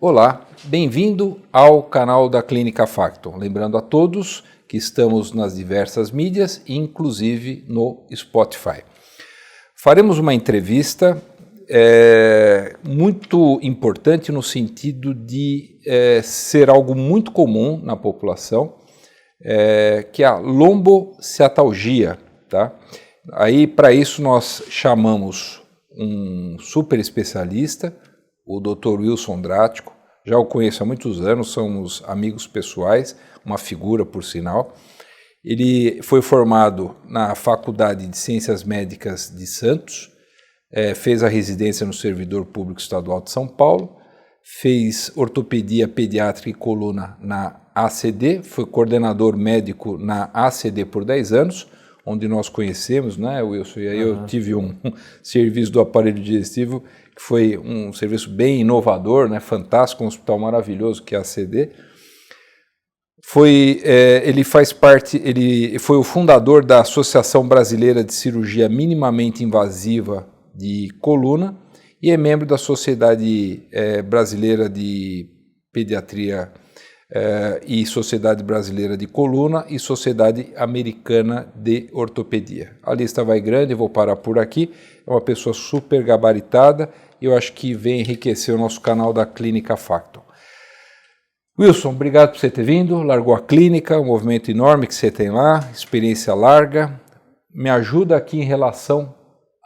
Olá, bem-vindo ao canal da Clínica Facton. Lembrando a todos que estamos nas diversas mídias, inclusive no Spotify. Faremos uma entrevista muito importante no sentido de ser algo muito comum na população, que é a lombociatalgia, tá? Aí, para isso, nós chamamos um super especialista, o Dr. Wilson Drático. Já o conheço há muitos anos, somos amigos pessoais, uma figura, por sinal. Ele foi formado na Faculdade de Ciências Médicas de Santos, fez a residência no Servidor Público Estadual de São Paulo, fez ortopedia pediátrica e coluna na ACD, foi coordenador médico na ACD por 10 anos, onde nós conhecemos, né, Wilson? E aí eu tive um serviço do aparelho digestivo, que foi um serviço bem inovador, né, fantástico, um hospital maravilhoso que é a ACD. Ele faz parte, ele foi o fundador da Associação Brasileira de Cirurgia Minimamente Invasiva de Coluna e é membro da Sociedade Brasileira de Pediatria e Sociedade Brasileira de Coluna e Sociedade Americana de Ortopedia. A lista vai grande, eu vou parar por aqui. É uma pessoa super gabaritada e eu acho que vem enriquecer o nosso canal da Clínica Facton. Wilson, obrigado por você ter vindo, largou a clínica, um movimento enorme que você tem lá, experiência larga. Me ajuda aqui em relação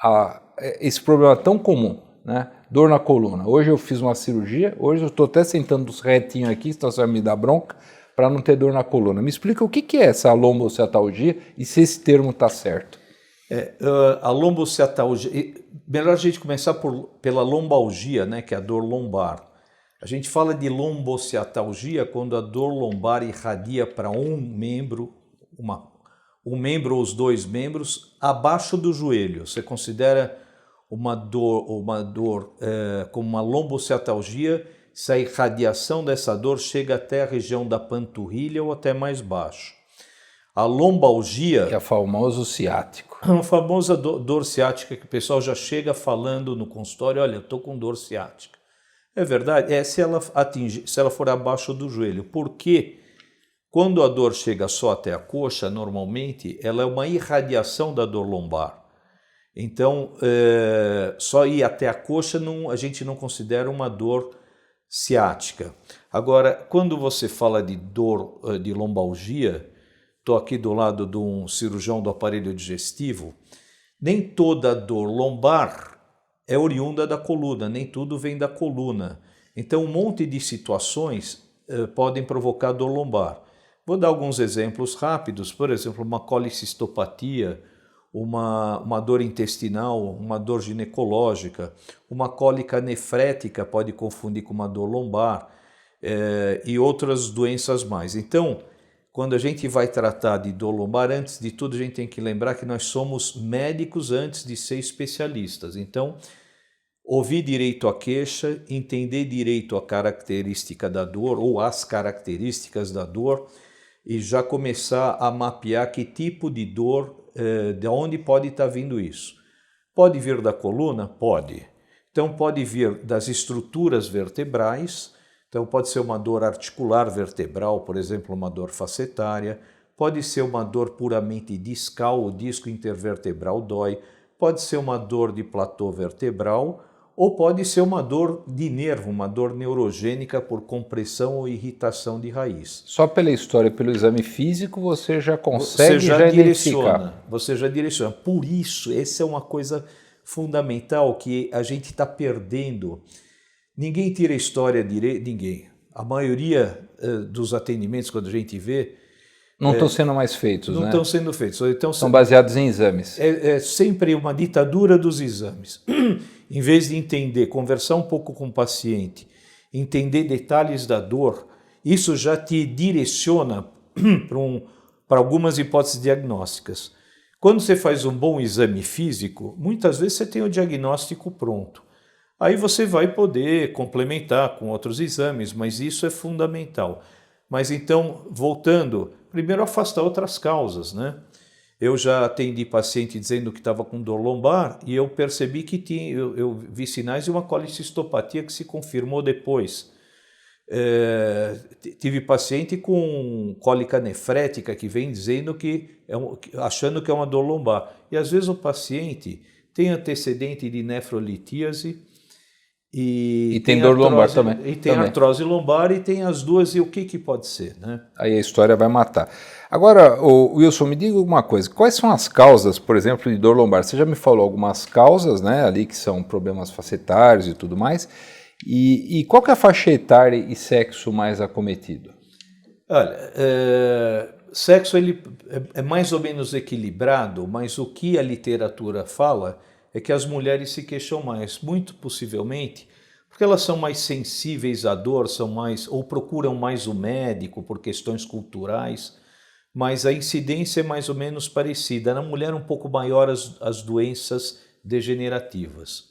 a esse problema tão comum, né? Dor na coluna. Hoje eu fiz uma cirurgia, hoje eu estou até sentando retinho aqui, senão você vai me dar bronca, para não ter dor na coluna. Me explica o que é essa lombociatalgia e se esse termo está certo. A lombociatalgia, melhor a gente começar pela lombalgia, né, que é a dor lombar. A gente fala de lombociatalgia quando a dor lombar irradia para um membro ou os dois membros abaixo do joelho. Você considera uma dor como uma lombociatalgia se a irradiação dessa dor chega até a região da panturrilha ou até mais baixo. A lombalgia... Que é o famoso ciático. A famosa dor ciática que o pessoal já chega falando no consultório, olha, eu estou com dor ciática. É verdade, se ela for abaixo do joelho, porque quando a dor chega só até a coxa, normalmente ela é uma irradiação da dor lombar. Então, só ir até a coxa a gente não considera uma dor ciática. Agora, quando você fala de dor de lombalgia, estou aqui do lado de um cirurgião do aparelho digestivo, nem toda dor lombar é oriunda da coluna, nem tudo vem da coluna. Então, um monte de situações podem provocar dor lombar. Vou dar alguns exemplos rápidos, por exemplo, uma colicistopatia, uma dor intestinal, uma dor ginecológica, uma cólica nefrética pode confundir com uma dor lombar e outras doenças mais. Então, quando a gente vai tratar de dor lombar, antes de tudo a gente tem que lembrar que nós somos médicos antes de ser especialistas. Então, ouvir direito a queixa, entender direito a característica da dor ou as características da dor e já começar a mapear que tipo de dor, de onde pode estar vindo isso. Pode vir da coluna? Pode. Então pode vir das estruturas vertebrais, então pode ser uma dor articular vertebral, por exemplo, uma dor facetária, pode ser uma dor puramente discal, o disco intervertebral dói, pode ser uma dor de platô vertebral, ou pode ser uma dor de nervo, uma dor neurogênica por compressão ou irritação de raiz. Só pela história, pelo exame físico, você já consegue identificar. Você já direciona. Por isso, essa é uma coisa fundamental que a gente está perdendo. Ninguém tira a história direito, ninguém. A maioria dos atendimentos, quando a gente vê... Não estão sendo mais feitos, né? Não estão sendo feitos. Então, são baseados em exames. É sempre uma ditadura dos exames. Em vez de entender, conversar um pouco com o paciente, entender detalhes da dor, isso já te direciona para algumas hipóteses diagnósticas. Quando você faz um bom exame físico, muitas vezes você tem o diagnóstico pronto. Aí você vai poder complementar com outros exames, mas isso é fundamental. Mas então, voltando, primeiro afastar outras causas, né? Eu já atendi paciente dizendo que estava com dor lombar e eu percebi que eu vi sinais de uma colicistopatia que se confirmou depois. Tive paciente com cólica nefrética que vem dizendo achando que é uma dor lombar. E às vezes o paciente tem antecedente de nefrolitíase e tem dor lombar também. E tem artrose lombar e tem as duas, e o que pode ser, né? Aí a história vai matar. Agora, Wilson, me diga uma coisa, quais são as causas, por exemplo, de dor lombar? Você já me falou algumas causas, né, ali que são problemas facetários e tudo mais, e qual que é a faixa etária e sexo mais acometido? Olha, sexo ele é mais ou menos equilibrado, mas o que a literatura fala é que as mulheres se queixam mais, muito possivelmente, porque elas são mais sensíveis à dor, ou procuram mais o médico por questões culturais, mas a incidência é mais ou menos parecida. Na mulher um pouco maior as doenças degenerativas.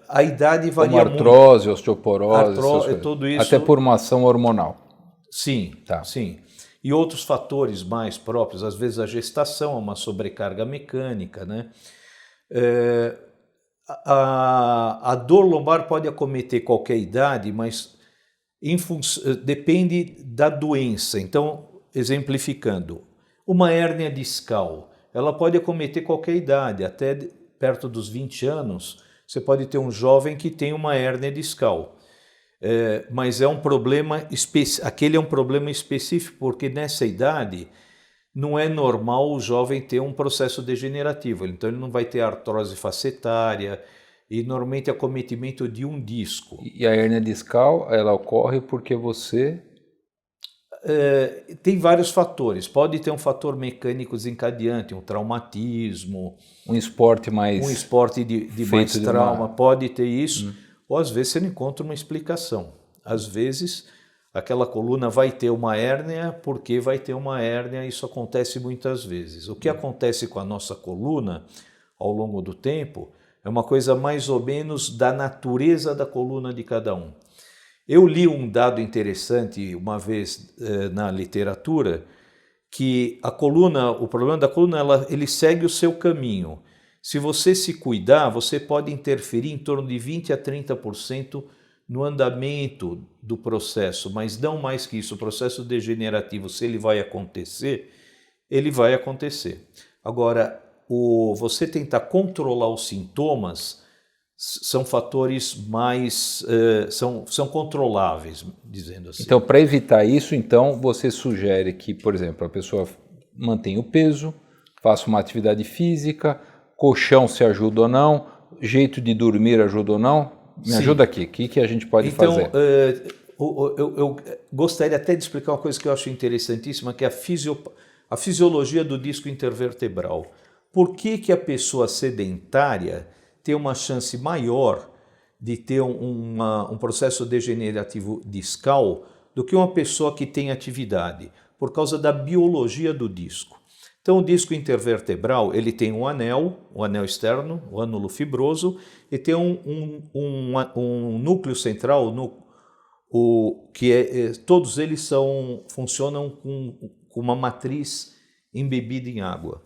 A idade varia muito. Artrose, osteoporose, tudo isso. Até por uma ação hormonal. Sim, sim. E outros fatores mais próprios, às vezes a gestação, uma sobrecarga mecânica, né? A dor lombar pode acometer qualquer idade, mas depende da doença. Então, exemplificando, uma hérnia discal, ela pode acometer qualquer idade, até perto dos 20 anos, você pode ter um jovem que tem uma hérnia discal. Mas é um problema aquele é um problema específico, porque nessa idade não é normal o jovem ter um processo degenerativo, então ele não vai ter artrose facetária e normalmente acometimento de um disco. E a hérnia discal, ela ocorre porque você... Tem vários fatores, pode ter um fator mecânico desencadeante, um traumatismo, um esporte mais... Um esporte de mais trauma, pode ter isso, ou às vezes você não encontra uma explicação. Às vezes aquela coluna vai ter uma hérnia porque vai ter uma hérnia, isso acontece muitas vezes. O que acontece com a nossa coluna ao longo do tempo é uma coisa mais ou menos da natureza da coluna de cada um. Eu li um dado interessante uma vez na literatura, que o problema da coluna, ele segue o seu caminho. Se você se cuidar, você pode interferir em torno de 20% a 30% no andamento do processo, mas não mais que isso. O processo degenerativo, se ele vai acontecer, ele vai acontecer. Agora, você tentar controlar os sintomas são fatores mais... são controláveis, dizendo assim. Então, para evitar isso, então, você sugere que, por exemplo, a pessoa mantenha o peso, faça uma atividade física, colchão se ajuda ou não, jeito de dormir ajuda ou não? Me ajuda aqui, o que a gente pode fazer? Então, eu gostaria até de explicar uma coisa que eu acho interessantíssima, que é a fisiologia do disco intervertebral. Por que a pessoa sedentária tem uma chance maior de ter um processo degenerativo discal do que uma pessoa que tem atividade? Por causa da biologia do disco. Então, o disco intervertebral, ele tem um anel externo, o ânulo fibroso, e tem um núcleo central, todos eles funcionam com uma matriz embebida em água.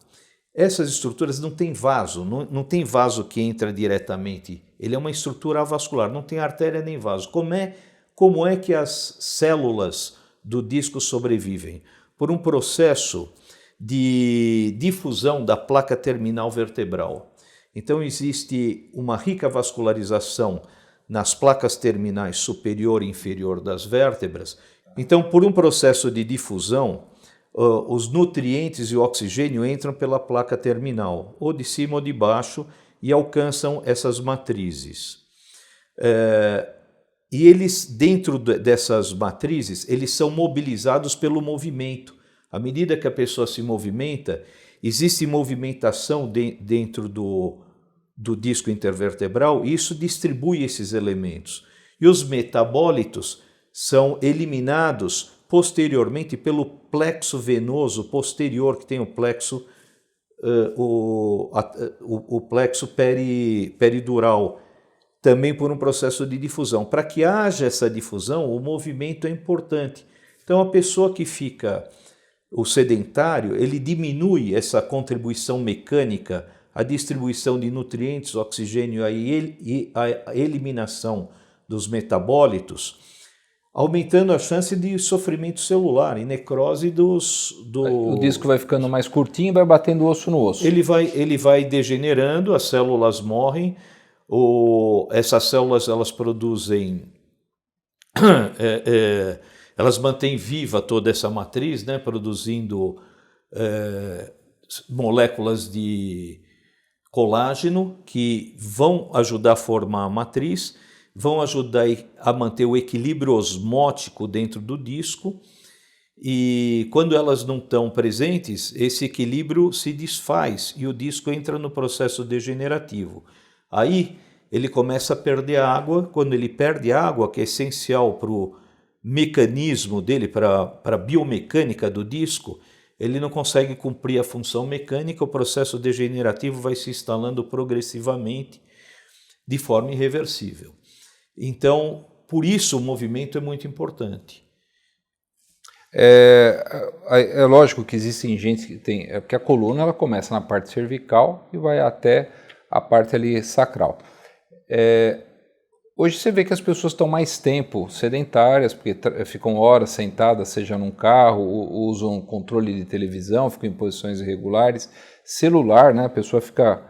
Essas estruturas não têm vaso, não tem vaso que entra diretamente, ele é uma estrutura avascular, não tem artéria nem vaso. Como é que as células do disco sobrevivem? Por um processo de difusão da placa terminal vertebral. Então existe uma rica vascularização nas placas terminais superior e inferior das vértebras. Então, por um processo de difusão, os nutrientes e o oxigênio entram pela placa terminal, ou de cima ou de baixo, e alcançam essas matrizes. E eles, dentro dessas matrizes, eles são mobilizados pelo movimento. À medida que a pessoa se movimenta, existe movimentação dentro do disco intervertebral e isso distribui esses elementos. E os metabólitos são eliminados posteriormente pelo plexo venoso posterior, que tem o plexo, o plexo peridural, também por um processo de difusão. Para que haja essa difusão, o movimento é importante. Então, a pessoa que fica... O sedentário, ele diminui essa contribuição mecânica, a distribuição de nutrientes, oxigênio e a eliminação dos metabólitos, aumentando a chance de sofrimento celular e necrose O disco vai ficando mais curtinho e vai batendo osso no osso. Ele vai degenerando, as células morrem, essas células elas produzem, elas mantêm viva toda essa matriz, né, produzindo moléculas de colágeno que vão ajudar a formar a matriz, vão ajudar a manter o equilíbrio osmótico dentro do disco, e quando elas não estão presentes, esse equilíbrio se desfaz e o disco entra no processo degenerativo. Aí ele começa a perder água. Quando ele perde água, que é essencial para o mecanismo dele, para a biomecânica do disco, ele não consegue cumprir a função mecânica, o processo degenerativo vai se instalando progressivamente de forma irreversível. Então, por isso o movimento é muito importante. É lógico que existem gente que tem... porque a coluna ela começa na parte cervical e vai até a parte ali sacral. Hoje você vê que as pessoas estão mais tempo sedentárias, porque ficam horas sentadas, seja num carro, usam controle de televisão, ficam em posições irregulares, celular, né? A pessoa fica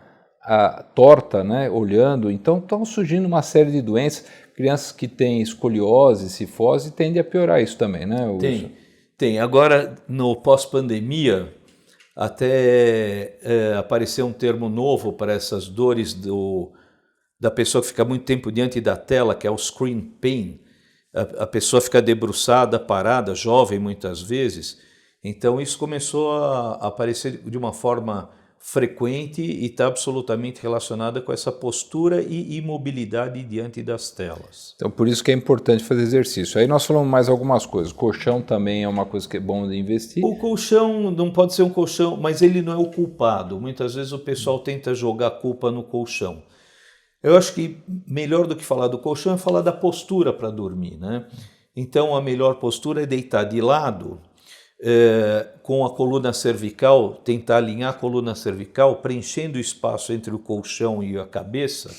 torta, né? Olhando. Então estão surgindo uma série de doenças. Crianças que têm escoliose, cifose, tendem a piorar isso também, né, Wilson? Tem. Agora, no pós-pandemia, até apareceu um termo novo para essas dores da pessoa que fica muito tempo diante da tela, que é o screen pain. A pessoa fica debruçada, parada, jovem muitas vezes. Então isso começou a aparecer de uma forma frequente e está absolutamente relacionada com essa postura e imobilidade diante das telas. Então por isso que é importante fazer exercício. Aí nós falamos mais algumas coisas. O colchão também é uma coisa que é bom de investir. O colchão não pode ser um colchão, mas ele não é o culpado. Muitas vezes o pessoal tenta jogar a culpa no colchão. Eu acho que melhor do que falar do colchão é falar da postura para dormir, né? Então a melhor postura é deitar de lado, com a coluna cervical, tentar alinhar a coluna cervical, preenchendo o espaço entre o colchão e a cabeça,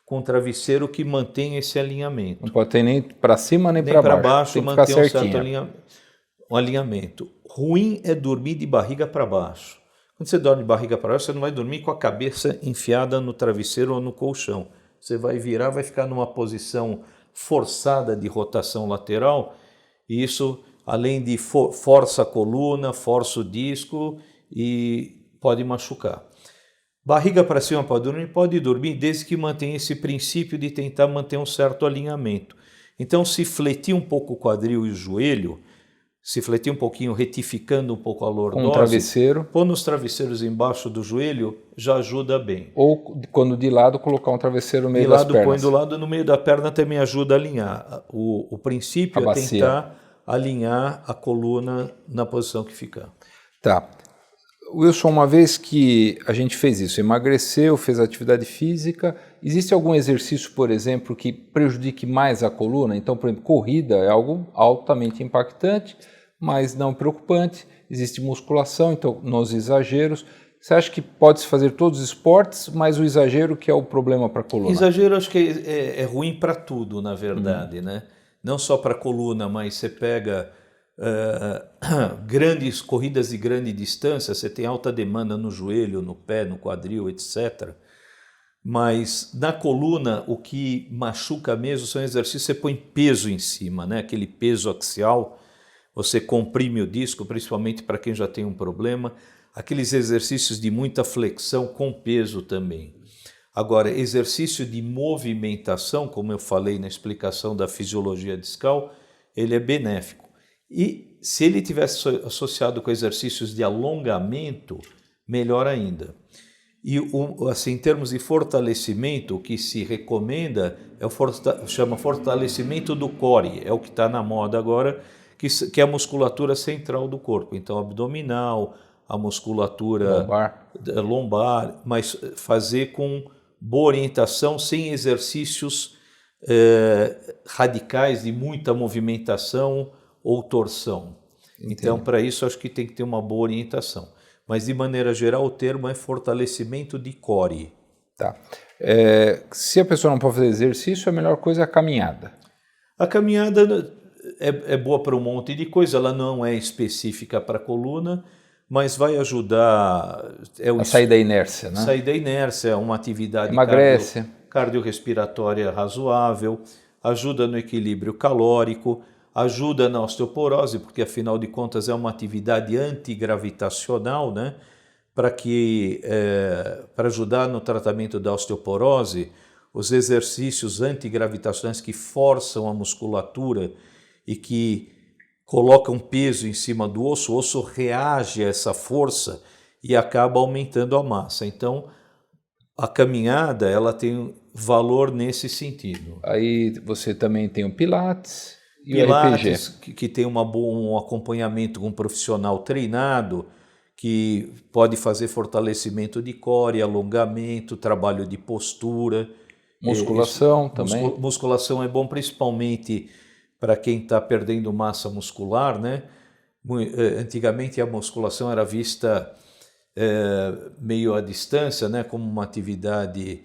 com o travesseiro que mantém esse alinhamento. Não pode ter nem para cima nem para baixo. Tem que manter um certo alinhamento. Ruim é dormir de barriga para baixo. Quando você dorme de barriga para baixo, você não vai dormir com a cabeça enfiada no travesseiro ou no colchão. Você vai virar, vai ficar numa posição forçada de rotação lateral, e isso, além de força a coluna, força o disco e pode machucar. Barriga para cima para dormir, pode dormir desde que mantenha esse princípio de tentar manter um certo alinhamento. Então, se fletir um pouco o quadril e o joelho, se fletir um pouquinho, retificando um pouco a lordose, um travesseiro, pôr os travesseiros embaixo do joelho já ajuda bem. Ou quando de lado, colocar um travesseiro no meio das pernas. De lado, põe do lado, no meio da perna também ajuda a alinhar. O princípio é tentar alinhar a coluna na posição que ficar. Tá. Wilson, uma vez que a gente fez isso, emagreceu, fez atividade física, existe algum exercício, por exemplo, que prejudique mais a coluna? Então, por exemplo, corrida é algo altamente impactante, mas não preocupante. Existe musculação, então nos exageros. Você acha que pode-se fazer todos os esportes, mas o exagero que é o problema para a coluna? Exagero acho que é ruim para tudo, na verdade, né? Não só para a coluna, mas você pega grandes corridas de grande distância, você tem alta demanda no joelho, no pé, no quadril, etc. Mas na coluna o que machuca mesmo são exercícios, você põe peso em cima, né? Aquele peso axial, você comprime o disco, principalmente para quem já tem um problema. Aqueles exercícios de muita flexão com peso também. Agora, exercício de movimentação, como eu falei na explicação da fisiologia discal, ele é benéfico. E se ele tivesse associado com exercícios de alongamento, melhor ainda. E assim, em termos de fortalecimento, o que se recomenda é chama fortalecimento do core, é o que está na moda agora, que é a musculatura central do corpo. Então, abdominal, a musculatura lombar, mas fazer com boa orientação, sem exercícios radicais de muita movimentação ou torção. Entendi. Então, para isso, acho que tem que ter uma boa orientação. Mas, de maneira geral, o termo é fortalecimento de core. Tá. Se a pessoa não pode fazer exercício, a melhor coisa é a caminhada. A caminhada, é boa para um monte de coisa, ela não é específica para a coluna, mas vai ajudar a sair da inércia, né? Sair da inércia, uma atividade emagrece, cardiorrespiratória razoável, ajuda no equilíbrio calórico, ajuda na osteoporose, porque afinal de contas é uma atividade antigravitacional, né? Para ajudar no tratamento da osteoporose, os exercícios antigravitacionais que forçam a musculatura e que colocam peso em cima do osso, o osso reage a essa força e acaba aumentando a massa. Então, a caminhada ela tem valor nesse sentido. Aí você também tem o Pilates e Pilates, o RPG. que tem um acompanhamento com um profissional treinado, que pode fazer fortalecimento de core, alongamento, trabalho de postura. Musculação também. Musculação é bom principalmente para quem está perdendo massa muscular, né? Antigamente a musculação era vista meio à distância, né? Como uma atividade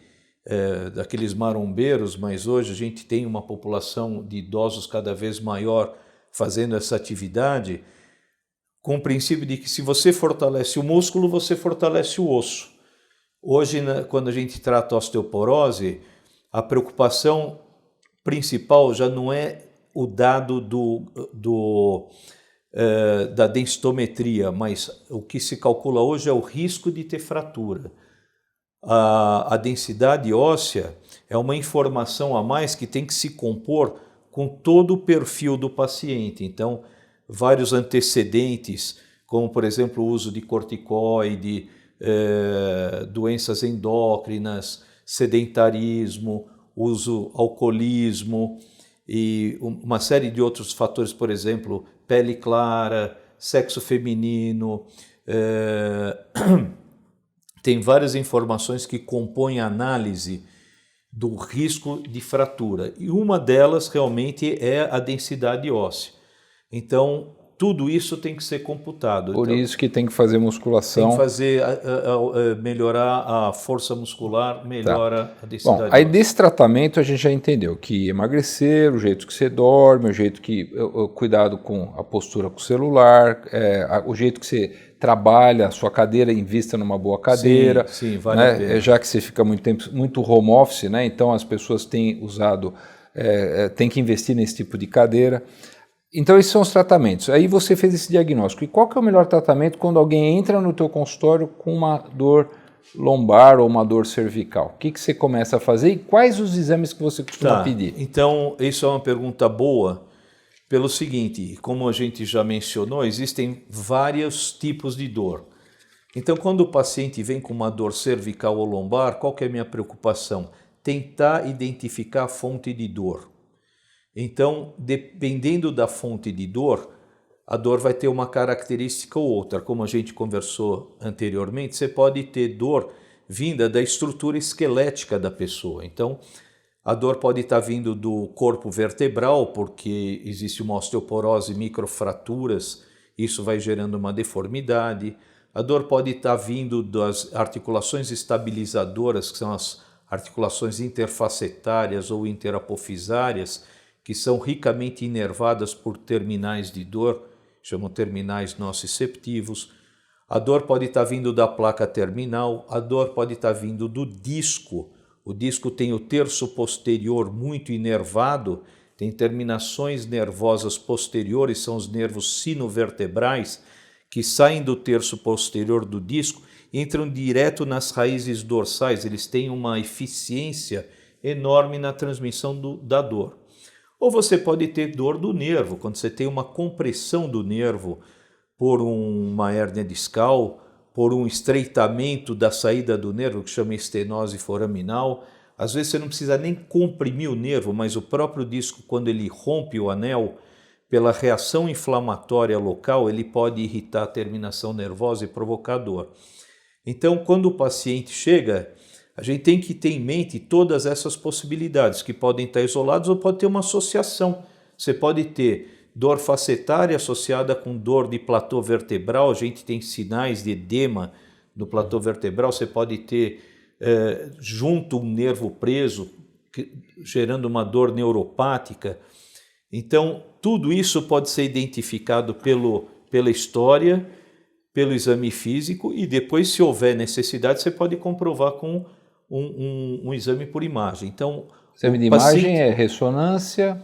daqueles marombeiros, mas hoje a gente tem uma população de idosos cada vez maior fazendo essa atividade, com o princípio de que se você fortalece o músculo, você fortalece o osso. Hoje, quando a gente trata a osteoporose, a preocupação principal já não é o dado da densitometria, mas o que se calcula hoje é o risco de ter fratura. A densidade óssea é uma informação a mais que tem que se compor com todo o perfil do paciente. Então, vários antecedentes, como por exemplo o uso de corticoide, doenças endócrinas, sedentarismo, alcoolismo e uma série de outros fatores, por exemplo, pele clara, sexo feminino. Tem várias informações que compõem a análise do risco de fratura. E uma delas realmente é a densidade óssea. Então, tudo isso tem que ser computado. Por isso que tem que fazer musculação. Tem que fazer melhorar a força muscular, melhora a densidade óssea. Aí desse tratamento a gente já entendeu que emagrecer, o jeito que você dorme, o jeito que cuidado com a postura com o celular, o jeito que você trabalha, a sua cadeira, invista numa boa cadeira. Sim, vale a pena. Já que você fica muito tempo, muito home office, né? Então as pessoas têm usado, têm que investir nesse tipo de cadeira. Então esses são os tratamentos. Aí você fez esse diagnóstico. E qual que é o melhor tratamento quando alguém entra no teu consultório com uma dor lombar ou uma dor cervical? O que você começa a fazer e quais os exames que você costuma pedir? Então, isso é uma pergunta boa pelo seguinte, como a gente já mencionou, existem vários tipos de dor. Então, quando o paciente vem com uma dor cervical ou lombar, qual que é a minha preocupação? Tentar identificar a fonte de dor. Então, dependendo da fonte de dor, a dor vai ter uma característica ou outra. Como a gente conversou anteriormente, você pode ter dor vinda da estrutura esquelética da pessoa. Então, a dor pode estar vindo do corpo vertebral, porque existe uma osteoporose, microfraturas, isso vai gerando uma deformidade. A dor pode estar vindo das articulações estabilizadoras, que são as articulações interfacetárias ou interapofisárias, que são ricamente inervadas por terminais de dor, chamam terminais nociceptivos. A dor pode estar vindo da placa terminal, a dor pode estar vindo do disco. O disco tem o terço posterior muito inervado, tem terminações nervosas posteriores, são os nervos sinovertebrais, que saem do terço posterior do disco e entram direto nas raízes dorsais. Eles têm uma eficiência enorme na transmissão da dor. Ou você pode ter dor do nervo, quando você tem uma compressão do nervo por uma hérnia discal, por um estreitamento da saída do nervo, que chama estenose foraminal. Às vezes você não precisa nem comprimir o nervo, mas o próprio disco, quando ele rompe o anel, pela reação inflamatória local, ele pode irritar a terminação nervosa e provocar dor. Então, quando o paciente chega, a gente tem que ter em mente todas essas possibilidades, que podem estar isoladas ou pode ter uma associação. Você pode ter dor facetária associada com dor de platô vertebral, a gente tem sinais de edema no platô vertebral, você pode ter junto um nervo preso, gerando uma dor neuropática. Então, tudo isso pode ser identificado pela história, pelo exame físico e depois, se houver necessidade, você pode comprovar com um exame por imagem. Então, exame de imagem é ressonância?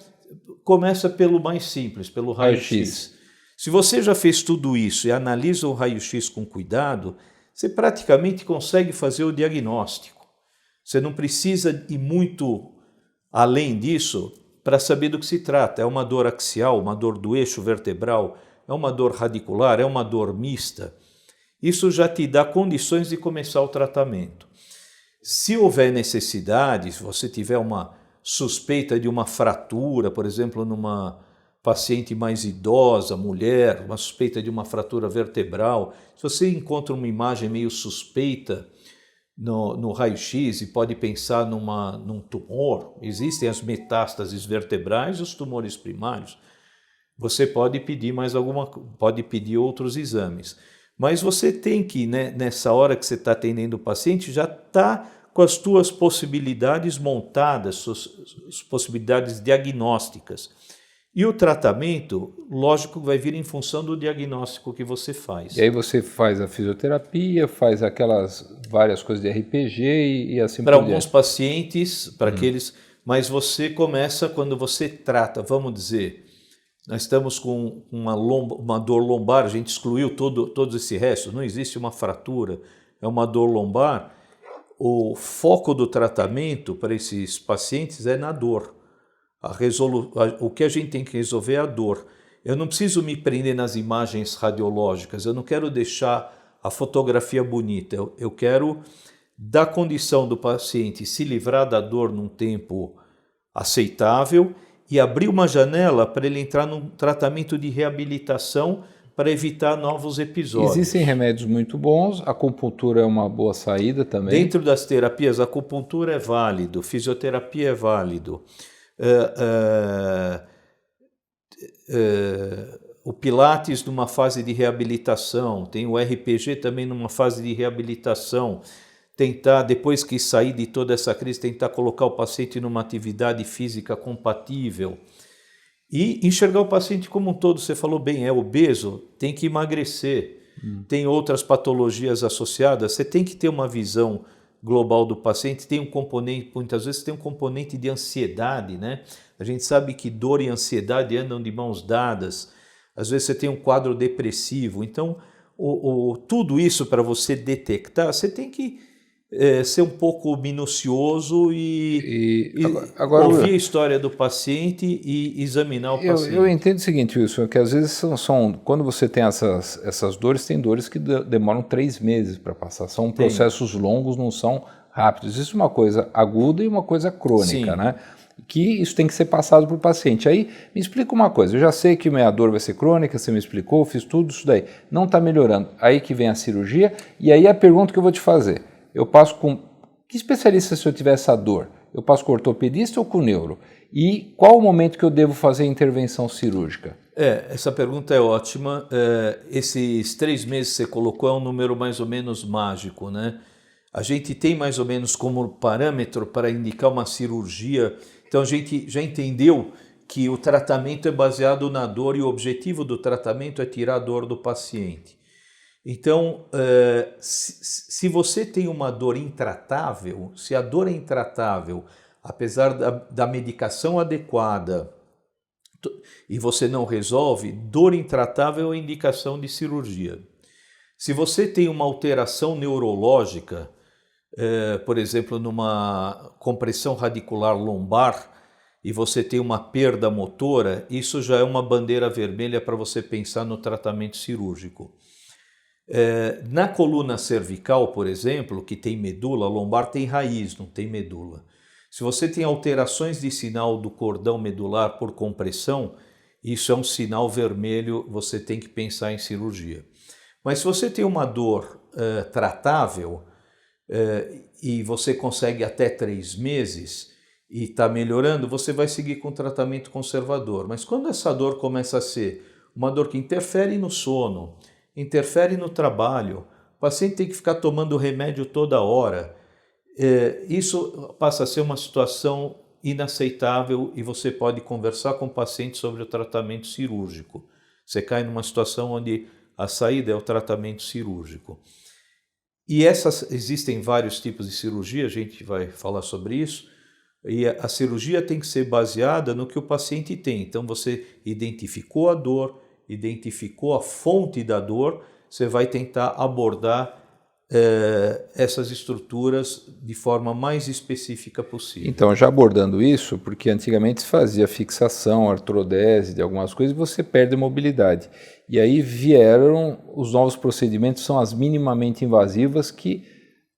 Começa pelo mais simples, pelo raio-x. Se você já fez tudo isso e analisa o raio-x com cuidado, você praticamente consegue fazer o diagnóstico. Você não precisa ir muito além disso para saber do que se trata. É uma dor axial, uma dor do eixo vertebral, é uma dor radicular, é uma dor mista. Isso já te dá condições de começar o tratamento. Se houver necessidade, se você tiver uma suspeita de uma fratura, por exemplo, numa paciente mais idosa, mulher, uma suspeita de uma fratura vertebral, se você encontra uma imagem meio suspeita no raio-x e pode pensar num tumor, existem as metástases vertebrais e os tumores primários, você pode pedir pode pedir outros exames. Mas você tem que, né, nessa hora que você está atendendo o paciente, já está com as suas possibilidades montadas, suas possibilidades diagnósticas. E o tratamento, lógico, vai vir em função do diagnóstico que você faz. E aí você faz a fisioterapia, faz aquelas várias coisas de RPG e assim por diante. Para alguns pacientes, para aqueles... Mas você começa quando você trata, vamos dizer, nós estamos com uma dor lombar, a gente excluiu todo esse resto, não existe uma fratura, é uma dor lombar. O foco do tratamento para esses pacientes é na dor. O que a gente tem que resolver é a dor. Eu não preciso me prender nas imagens radiológicas, eu não quero deixar a fotografia bonita, eu quero dar condição do paciente se livrar da dor num tempo aceitável e abrir uma janela para ele entrar num tratamento de reabilitação para evitar novos episódios. Existem remédios muito bons, a acupuntura é uma boa saída também. Dentro das terapias, a acupuntura é válido, fisioterapia é válido. O Pilates numa fase de reabilitação, tem o RPG também numa fase de reabilitação. Tentar, depois que sair de toda essa crise, tentar colocar o paciente numa atividade física compatível. E enxergar o paciente como um todo. Você falou bem, é obeso, tem que emagrecer. Tem outras patologias associadas, você tem que ter uma visão global do paciente. Tem um componente, muitas vezes tem um componente de ansiedade, né? A gente sabe que dor e ansiedade andam de mãos dadas. Às vezes você tem um quadro depressivo. Então, tudo isso para você detectar, você tem que ser um pouco minucioso e agora, ouvir a história do paciente e examinar o paciente. Eu entendo o seguinte, Wilson, que às vezes quando você tem essas dores, tem dores que demoram 3 meses para passar. São processos longos, não são rápidos. Existe uma coisa aguda e uma coisa crônica, né? Que isso tem que ser passado para o paciente. Aí, me explica uma coisa, eu já sei que minha dor vai ser crônica, você me explicou, fiz tudo isso daí. Não está melhorando. Aí que vem a cirurgia, e aí a pergunta que eu vou te fazer. Eu passo com... Que especialista se eu tiver essa dor? Eu passo com ortopedista ou com neuro? E qual o momento que eu devo fazer a intervenção cirúrgica? Essa pergunta é ótima. Esses 3 meses que você colocou é um número mais ou menos mágico, né? A gente tem mais ou menos como parâmetro para indicar uma cirurgia. Então a gente já entendeu que o tratamento é baseado na dor e o objetivo do tratamento é tirar a dor do paciente. Então, se você tem uma dor intratável, se a dor é intratável, apesar da medicação adequada, e você não resolve, dor intratável é indicação de cirurgia. Se você tem uma alteração neurológica, por exemplo, numa compressão radicular lombar, e você tem uma perda motora, isso já é uma bandeira vermelha para você pensar no tratamento cirúrgico. Na coluna cervical, por exemplo, que tem medula, a lombar tem raiz, não tem medula. Se você tem alterações de sinal do cordão medular por compressão, isso é um sinal vermelho, você tem que pensar em cirurgia. Mas se você tem uma dor tratável e você consegue até 3 meses e está melhorando, você vai seguir com tratamento conservador. Mas quando essa dor começa a ser uma dor que interfere no sono, interfere no trabalho, o paciente tem que ficar tomando remédio toda hora, isso passa a ser uma situação inaceitável e você pode conversar com o paciente sobre o tratamento cirúrgico. Você cai numa situação onde a saída é o tratamento cirúrgico. E existem vários tipos de cirurgia, a gente vai falar sobre isso, e a cirurgia tem que ser baseada no que o paciente tem. Então você identificou a dor, identificou a fonte da dor, você vai tentar abordar essas estruturas de forma mais específica possível. Então, já abordando isso, porque antigamente se fazia fixação, artrodese de algumas coisas e você perde a mobilidade. E aí vieram os novos procedimentos, são as minimamente invasivas, que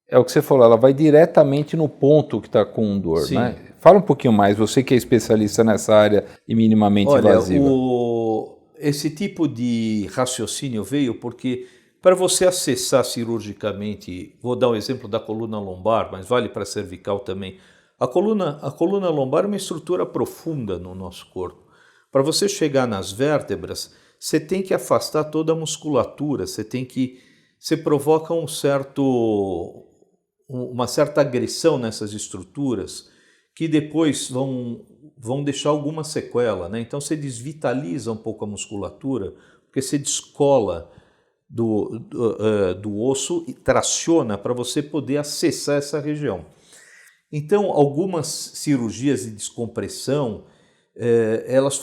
é o que você falou, ela vai diretamente no ponto que está com dor, Sim. né? Fala um pouquinho mais, você que é especialista nessa área e minimamente invasiva. Esse tipo de raciocínio veio porque para você acessar cirurgicamente, vou dar um exemplo da coluna lombar, mas vale para a cervical também. A coluna lombar é uma estrutura profunda no nosso corpo. Para você chegar nas vértebras, você tem que afastar toda a musculatura, você provoca uma certa agressão nessas estruturas que depois vão deixar alguma sequela, né? Então você desvitaliza um pouco a musculatura, porque você descola do osso e traciona para você poder acessar essa região. Então, algumas cirurgias de descompressão, elas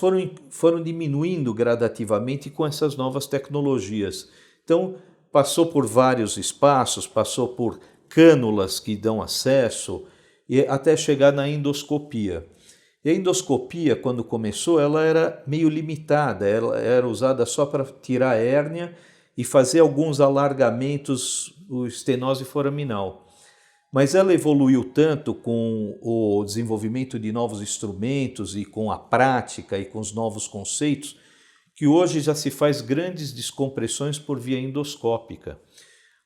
foram diminuindo gradativamente com essas novas tecnologias. Então, passou por vários espaços, passou por cânulas que dão acesso, e até chegar na endoscopia. E a endoscopia, quando começou, ela era meio limitada, ela era usada só para tirar a hérnia e fazer alguns alargamentos do estenose foraminal. Mas ela evoluiu tanto com o desenvolvimento de novos instrumentos e com a prática e com os novos conceitos, que hoje já se faz grandes descompressões por via endoscópica.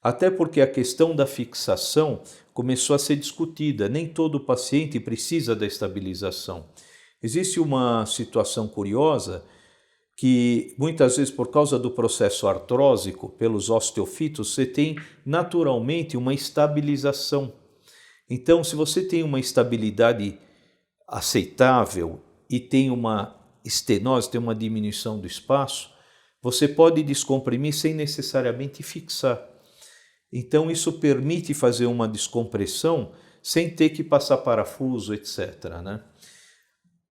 Até porque a questão da fixação começou a ser discutida. Nem todo paciente precisa da estabilização. Existe uma situação curiosa que muitas vezes por causa do processo artrósico, pelos osteofitos, você tem naturalmente uma estabilização. Então, se você tem uma estabilidade aceitável e tem uma estenose, tem uma diminuição do espaço, você pode descomprimir sem necessariamente fixar. Então, isso permite fazer uma descompressão sem ter que passar parafuso, etc., né?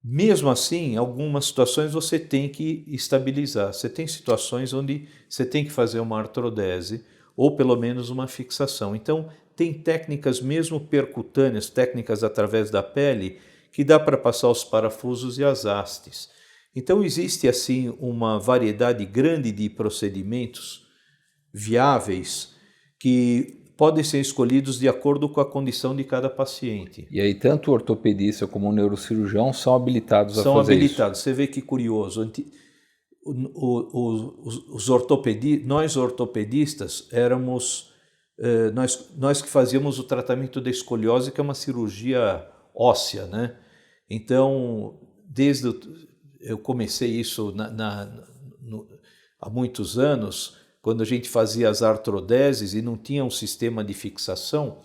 Mesmo assim, em algumas situações você tem que estabilizar. Você tem situações onde você tem que fazer uma artrodese ou pelo menos uma fixação. Então, tem técnicas mesmo percutâneas, técnicas através da pele, que dá para passar os parafusos e as hastes. Então, existe assim uma variedade grande de procedimentos viáveis que podem ser escolhidos de acordo com a condição de cada paciente. E aí tanto o ortopedista como o neurocirurgião são habilitados a fazer isso? São habilitados. Você vê que curioso. Nós ortopedistas éramos... Nós que fazíamos o tratamento da escoliose, que é uma cirurgia óssea, né? Então, eu comecei isso há muitos anos, quando a gente fazia as artrodeses e não tinha um sistema de fixação.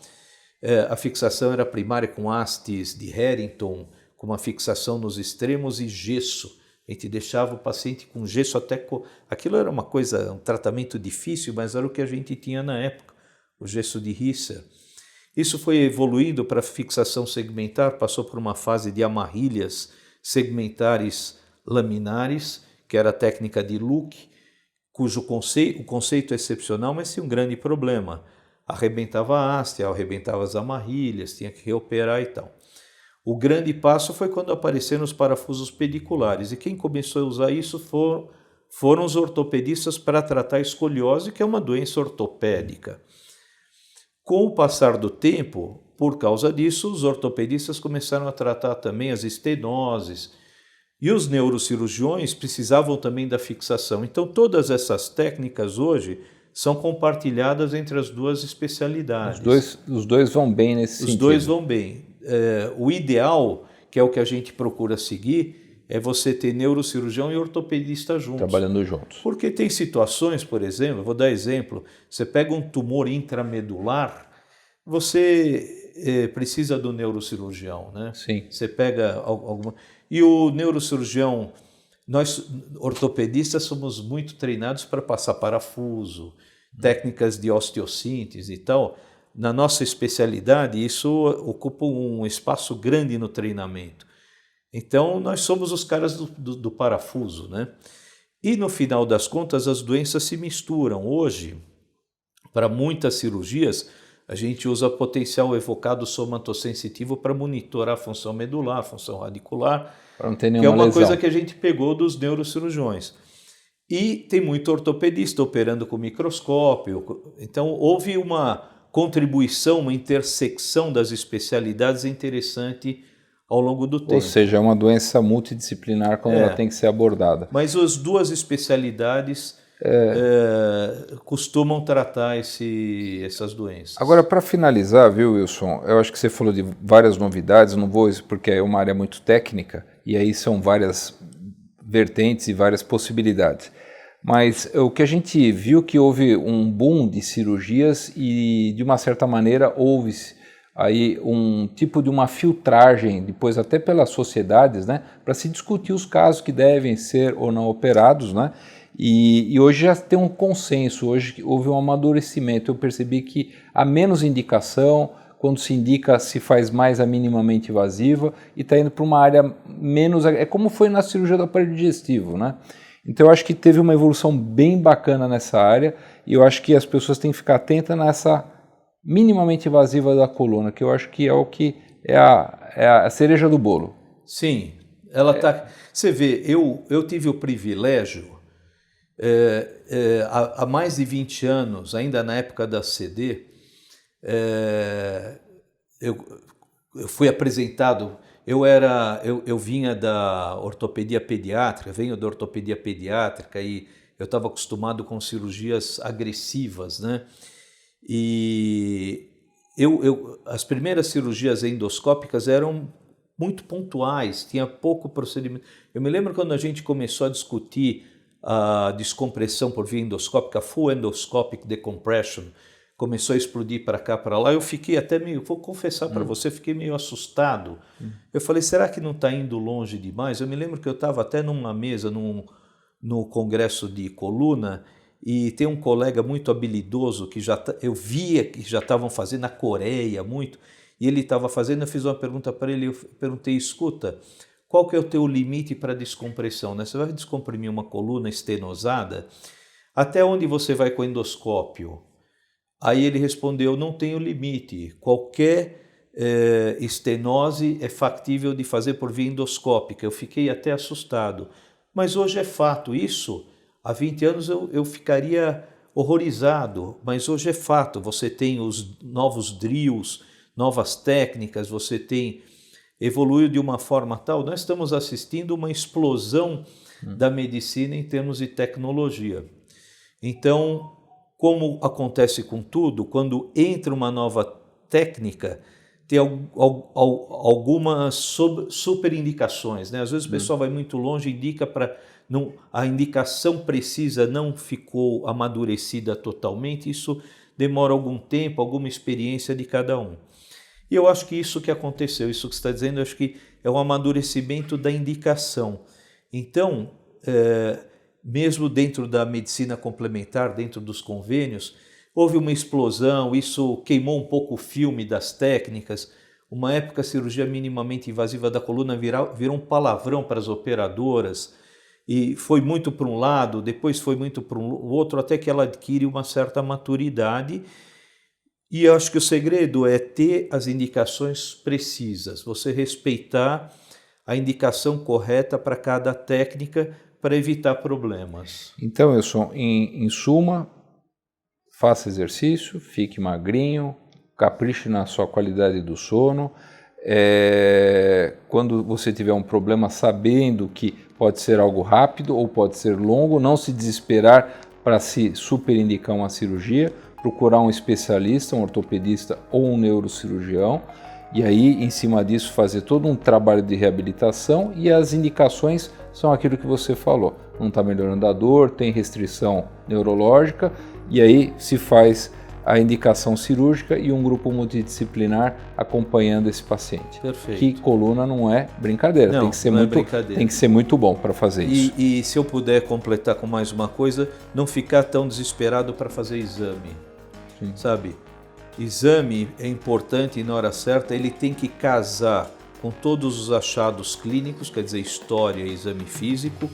A fixação era primária com hastes de Harrington, com uma fixação nos extremos e gesso. A gente deixava o paciente com gesso até... Aquilo era um tratamento difícil, mas era o que a gente tinha na época, o gesso de Risser. Isso foi evoluindo para fixação segmentar, passou por uma fase de amarrilhas segmentares laminares, que era a técnica de Luke, cujo o conceito é excepcional, mas tinha um grande problema. Arrebentava a haste, arrebentava as amarrilhas, tinha que reoperar e tal. O grande passo foi quando apareceram os parafusos pediculares, e quem começou a usar isso foram os ortopedistas para tratar a escoliose, que é uma doença ortopédica. Com o passar do tempo, por causa disso, os ortopedistas começaram a tratar também as estenoses, e os neurocirurgiões precisavam também da fixação. Então, todas essas técnicas hoje são compartilhadas entre as duas especialidades. Os dois vão bem nesse sentido. Os dois vão bem. O ideal, que é o que a gente procura seguir, é você ter neurocirurgião e ortopedista juntos. Trabalhando juntos. Porque tem situações, por exemplo, vou dar exemplo, você pega um tumor intramedular, você precisa do neurocirurgião, né? Sim. Você pega alguma... E o neurocirurgião, nós ortopedistas somos muito treinados para passar parafuso, técnicas de osteossíntese e tal. Na nossa especialidade, isso ocupa um espaço grande no treinamento. Então, nós somos os caras do parafuso, né? E no final das contas, as doenças se misturam. Hoje, para muitas cirurgias, a gente usa potencial evocado somatossensitivo para monitorar a função medular, a função radicular, para não ter que é nenhuma uma lesão. coisa que a gente pegou dos neurocirurgiões. E tem muito ortopedista operando com microscópio. Então, houve uma contribuição, uma intersecção das especialidades interessante ao longo do tempo. Ou seja, é uma doença multidisciplinar quando ela tem que ser abordada. Mas as duas especialidades costumam tratar essas doenças. Agora, para finalizar, viu, Wilson, eu acho que você falou de várias novidades, não vou, porque é uma área muito técnica, e aí são várias vertentes e várias possibilidades. Mas o que a gente viu que houve um boom de cirurgias e, de uma certa maneira, houve aí um tipo de uma filtragem, depois até pelas sociedades, né, para se discutir os casos que devem ser ou não operados, né, e hoje já tem um consenso, hoje houve um amadurecimento, eu percebi que há menos indicação, quando se indica se faz mais a minimamente invasiva e está indo para uma área menos, é como foi na cirurgia do aparelho digestivo, né. Então eu acho que teve uma evolução bem bacana nessa área e eu acho que as pessoas têm que ficar atentas nessa minimamente invasiva da coluna, que eu acho que é o que é a cereja do bolo. Sim, ela tá. Você vê, eu tive o privilégio há mais de 20 anos, ainda na época da CD, eu fui apresentado. Eu vinha da ortopedia pediátrica, venho da ortopedia pediátrica e eu estava acostumado com cirurgias agressivas, né? E as primeiras cirurgias endoscópicas eram muito pontuais, tinha pouco procedimento. Eu me lembro quando a gente começou a discutir a descompressão por via endoscópica, full endoscopic decompression, começou a explodir para cá, para lá, eu fiquei até meio, vou confessar para você, fiquei meio assustado. Eu falei, será que não está indo longe demais? Eu me lembro que eu estava até numa mesa, no congresso de coluna, e tem um colega muito habilidoso que eu via que já estavam fazendo na Coreia muito, e ele estava fazendo, eu fiz uma pergunta para ele, eu perguntei, escuta, qual que é o teu limite para descompressão, né? Você vai descomprimir uma coluna estenosada? Até onde você vai com o endoscópio? Aí ele respondeu, não tenho limite, qualquer estenose é factível de fazer por via endoscópica. Eu fiquei até assustado, mas hoje é fato isso. Há 20 anos eu ficaria horrorizado, mas hoje é fato. Você tem os novos drills, novas técnicas, você tem evoluiu de uma forma tal. Nós estamos assistindo uma explosão da medicina em termos de tecnologia. Então, como acontece com tudo, quando entra uma nova técnica, tem algumas superindicações, né? Às vezes o pessoal vai muito longe, indica para... a indicação precisa não ficou amadurecida totalmente, isso demora algum tempo, alguma experiência de cada um. E eu acho que isso que aconteceu, isso que você está dizendo, eu acho que é um amadurecimento da indicação. Então, mesmo dentro da medicina complementar, dentro dos convênios, houve uma explosão, isso queimou um pouco o filme das técnicas. Uma época a cirurgia minimamente invasiva da coluna virou um palavrão para as operadoras, e foi muito para um lado, depois foi muito para o outro, até que ela adquire uma certa maturidade. E eu acho que o segredo é ter as indicações precisas, você respeitar a indicação correta para cada técnica para evitar problemas. Então, Wilson, em suma, faça exercício, fique magrinho, capriche na sua qualidade do sono. Quando você tiver um problema, sabendo que pode ser algo rápido ou pode ser longo, não se desesperar para se superindicar uma cirurgia, procurar um especialista, um ortopedista ou um neurocirurgião, e aí, em cima disso, fazer todo um trabalho de reabilitação, e as indicações são aquilo que você falou. Não está melhorando a dor, tem restrição neurológica, e aí se faz a indicação cirúrgica e um grupo multidisciplinar acompanhando esse paciente. Perfeito. Que coluna não é brincadeira, Não, tem que ser não é muito, brincadeira. tem que ser muito bom para fazer isso. E se eu puder completar com mais uma coisa, não ficar tão desesperado para fazer exame, sabe? Exame é importante e na hora certa ele tem que casar com todos os achados clínicos, quer dizer, história e exame físico,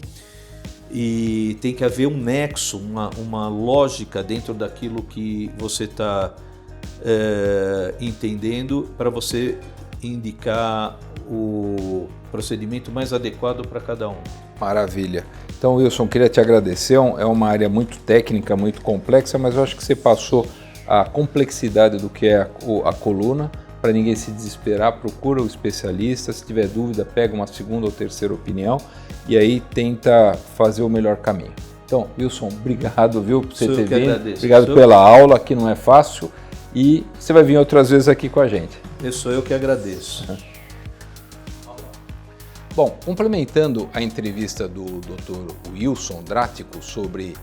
e tem que haver um nexo, uma lógica dentro daquilo que você está entendendo para você indicar o procedimento mais adequado para cada um. Maravilha. Então, Wilson, queria te agradecer. É uma área muito técnica, muito complexa, mas eu acho que você passou a complexidade do que é a coluna. Para ninguém se desesperar, procura o especialista. Se tiver dúvida, pega uma segunda ou terceira opinião e aí tenta fazer o melhor caminho. Então, Wilson, obrigado, viu, por você ter vindo. Obrigado pela aula, que não é fácil. E você vai vir outras vezes aqui com a gente. Sou eu que agradeço. Bom, complementando a entrevista do Dr. Wilson Drático sobre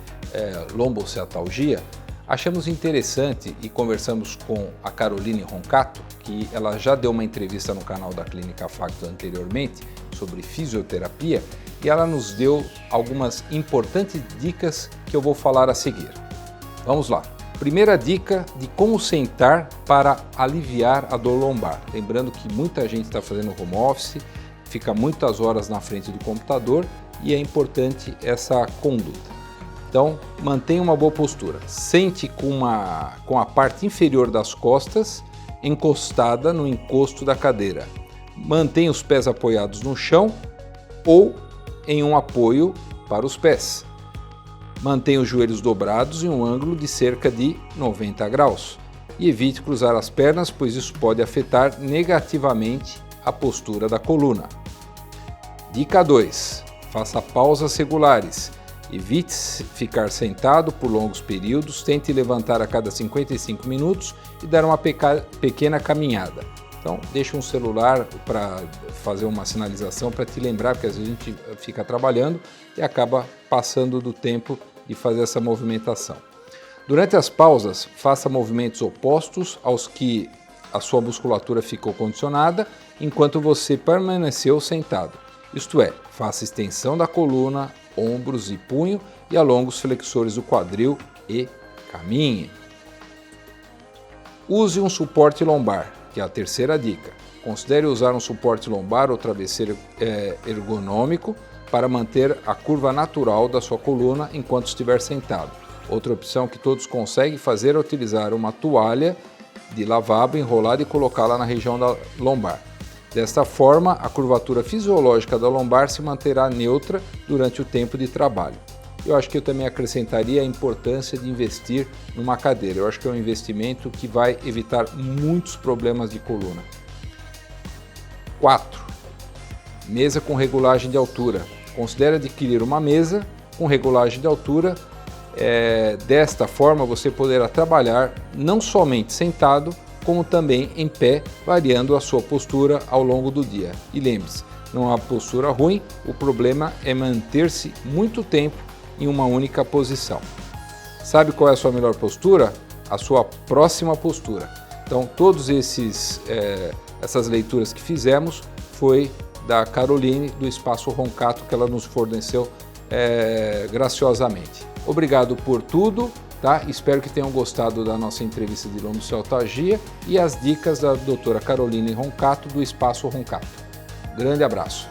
lombociatalgia, achamos interessante e conversamos com a Caroline Roncato, que ela já deu uma entrevista no canal da Clínica Facto anteriormente sobre fisioterapia, e ela nos deu algumas importantes dicas que eu vou falar a seguir. Vamos lá. Primeira dica de como sentar para aliviar a dor lombar. Lembrando que muita gente está fazendo home office, fica muitas horas na frente do computador e é importante essa conduta. Então, mantenha uma boa postura. Sente com a parte inferior das costas encostada no encosto da cadeira. Mantenha os pés apoiados no chão ou em um apoio para os pés. Mantenha os joelhos dobrados em um ângulo de cerca de 90 graus. E evite cruzar as pernas, pois isso pode afetar negativamente a postura da coluna. Dica 2. Faça pausas regulares. Evite ficar sentado por longos períodos, tente levantar a cada 55 minutos e dar uma pequena caminhada. Então, deixa um celular para fazer uma sinalização para te lembrar, porque às vezes a gente fica trabalhando e acaba passando do tempo de fazer essa movimentação. Durante as pausas, faça movimentos opostos aos que a sua musculatura ficou condicionada enquanto você permaneceu sentado. Isto é, faça extensão da coluna, ombros e punho e alongue os flexores do quadril e caminhe. Use um suporte lombar, que é a terceira dica. Considere usar um suporte lombar ou travesseiro ergonômico para manter a curva natural da sua coluna enquanto estiver sentado. Outra opção que todos conseguem fazer é utilizar uma toalha de lavabo enrolada e colocá-la na região da lombar. Desta forma, a curvatura fisiológica da lombar se manterá neutra durante o tempo de trabalho. Eu acho que eu também acrescentaria a importância de investir numa cadeira. Eu acho que é um investimento que vai evitar muitos problemas de coluna. 4. Mesa com regulagem de altura. Considere adquirir uma mesa com regulagem de altura. Desta forma, você poderá trabalhar não somente sentado, como também em pé, variando a sua postura ao longo do dia. E lembre-se, não há postura ruim, o problema é manter-se muito tempo em uma única posição. Sabe qual é a sua melhor postura? A sua próxima postura. Então, todas essas leituras que fizemos foi da Caroline, do Espaço Roncato, que ela nos forneceu graciosamente. Obrigado por tudo. Tá? Espero que tenham gostado da nossa entrevista de lombociatalgia e as dicas da doutora Caroline Roncato, do Espaço Roncato. Grande abraço!